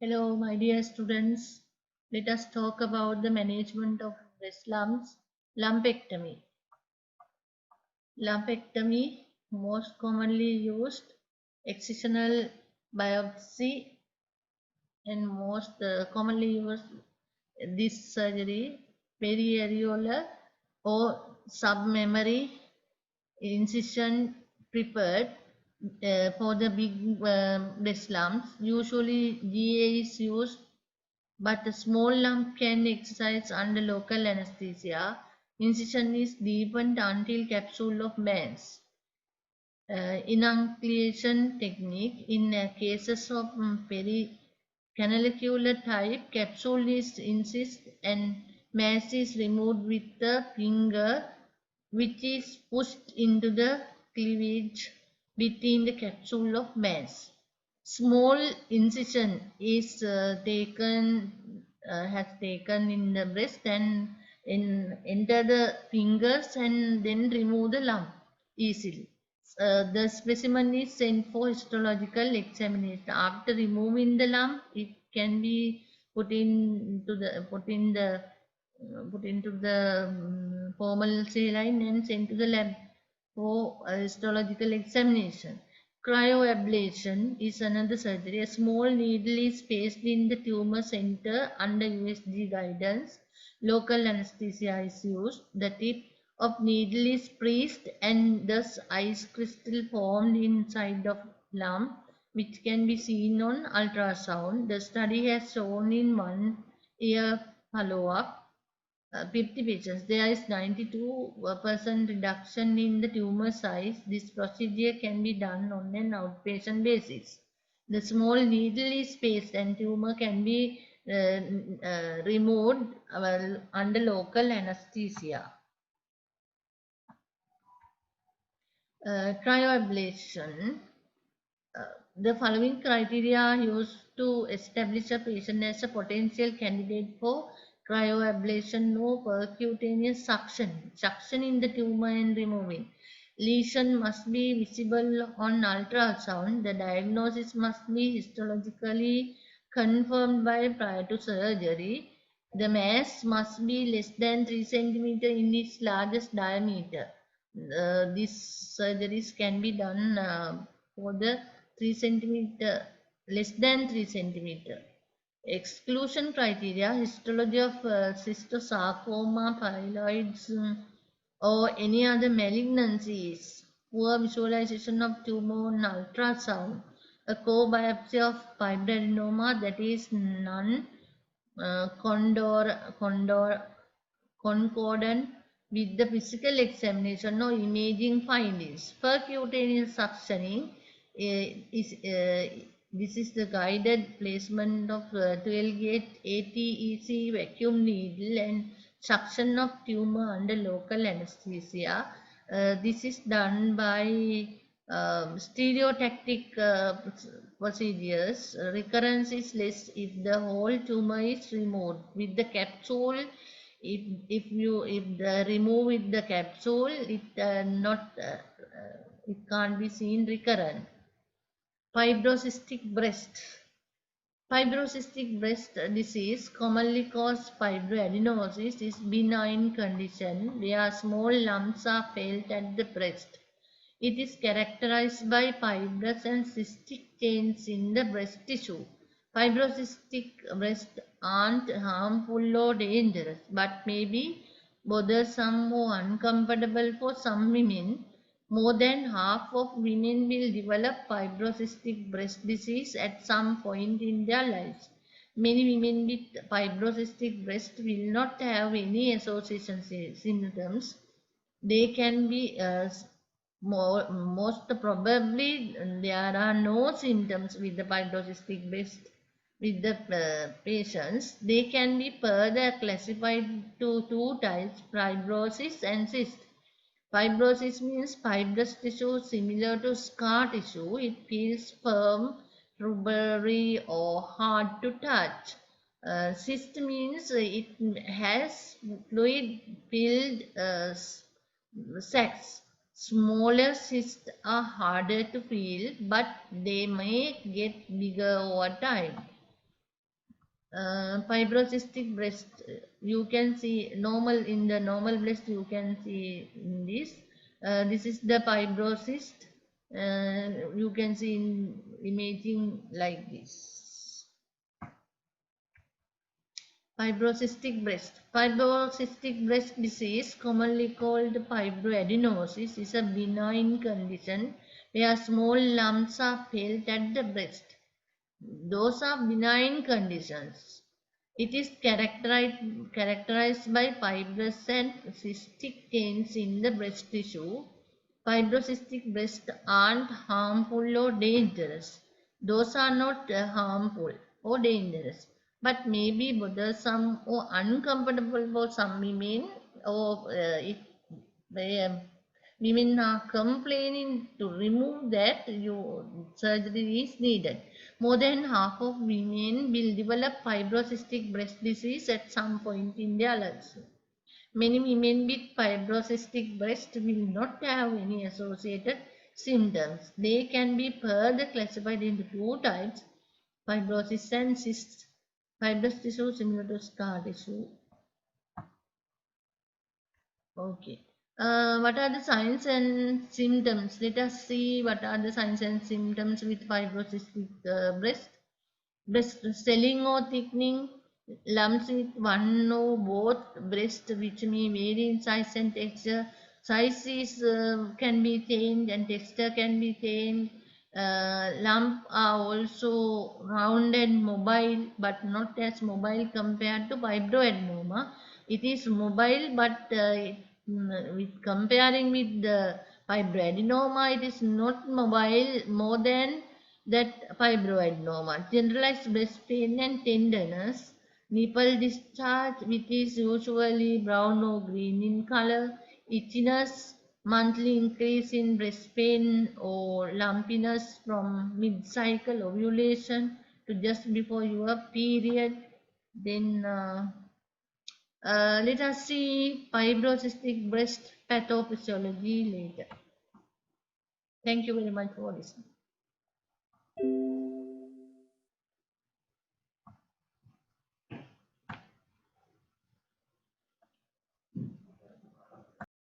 Hello, my dear students. Let us talk about the management of breast lumps. Lumpectomy. Lumpectomy, most commonly used, excisional biopsy, and most commonly used this surgery, periareolar or submammary incision prepared for the big breast lumps. Usually, GA is used, but a small lump can exercise under local anesthesia. Incision is deepened until capsule of mass. Inoculation technique in cases of pericanalicular type, capsule is incised and mass is removed with the finger, which is pushed into the cleavage between the capsule of mass. Small incision is has taken in the breast and enter the fingers and then remove the lump easily. The specimen is sent for histological examination. After removing the lump, it can be put into the formal saline and sent to the lab for histological examination. Cryoablation is another surgery. A small needle is placed in the tumor center under USG guidance. Local anesthesia is used. The tip of needle is pressed and thus ice crystal formed inside of lump, which can be seen on ultrasound. The study has shown in 1 year follow-up 50 patients, there is 92% reduction in the tumor size. This procedure can be done on an outpatient basis. The small needle is placed and tumor can be removed under local anesthesia. Cryoablation. The following criteria are used to establish a patient as a potential candidate for cryoablation. No percutaneous suction. Suction in the tumor and removing. Lesion must be visible on ultrasound. The diagnosis must be histologically confirmed by prior to surgery. The mass must be less than 3 cm in its largest diameter. These surgeries can be done for the 3 centimeter, less than 3 centimeter. Exclusion criteria, histology of cystosarcoma, pyloids, or any other malignancies, poor visualization of tumor on ultrasound, a core biopsy of fibroadenoma, that is non concordant with the physical examination or imaging findings. Percutaneous suctioning this is the guided placement of 12-gauge ATEC vacuum needle and suction of tumor under local anesthesia. This is done by stereotactic procedures. Recurrence is less if the whole tumor is removed with the capsule. If the remove with the capsule, it can't be seen recurrent. Fibrocystic breast. Fibrocystic breast disease, commonly called fibroadenosis, is benign condition where small lumps are felt at the breast. It is characterized by fibrous and cystic chains in the breast tissue. Fibrocystic breasts aren't harmful or dangerous, but may be bothersome or uncomfortable for some women. More than half of women will develop fibrocystic breast disease at some point in their lives. Many women with fibrocystic breast will not have any association symptoms. They can be most probably there are no symptoms with the fibrocystic breast with the patients. They can be further classified to two types, fibrosis and cyst. Fibrosis means fibrous tissue similar to scar tissue. It feels firm, rubbery, or hard to touch. Cyst means it has fluid filled sacs. Smaller cysts are harder to feel, but they may get bigger over time. Fibrocystic breast, you can see normal in the normal breast, you can see in this. This is the fibrocyst. You can see in imaging like this. Fibrocystic breast. Fibrocystic breast disease, commonly called fibroadenosis, is a benign condition where small lumps are felt at the breast. Those are benign conditions. It is characterized by fibrous and cystic changes in the breast tissue. Fibrocystic breasts aren't harmful or dangerous. Those are not harmful or dangerous, but may be bothersome or uncomfortable for some women, or if women are complaining to remove that, surgery is needed. More than half of women will develop fibrocystic breast disease at some point in their lives. Many women with fibrocystic breast will not have any associated symptoms. They can be further classified into two types: fibrosis and cysts. Fibrous tissue similar to scar tissue. Okay. What are the signs and symptoms? Let us see what are the signs and symptoms with fibrocystic breast. Breast swelling or thickening, lumps with one or both breast which may vary in size and texture. Size is, can be changed and texture can be changed. Lump are also round and mobile, but not as mobile compared to fibroadenoma. It is mobile, but with comparing with the fibroadenoma, it is not mobile more than that fibroadenoma. Generalized breast pain and tenderness, nipple discharge, which is usually brown or green in color, itchiness, monthly increase in breast pain or lumpiness from mid-cycle ovulation to just before your period. Then let us see fibrocystic breast pathophysiology later. Thank you very much for listening.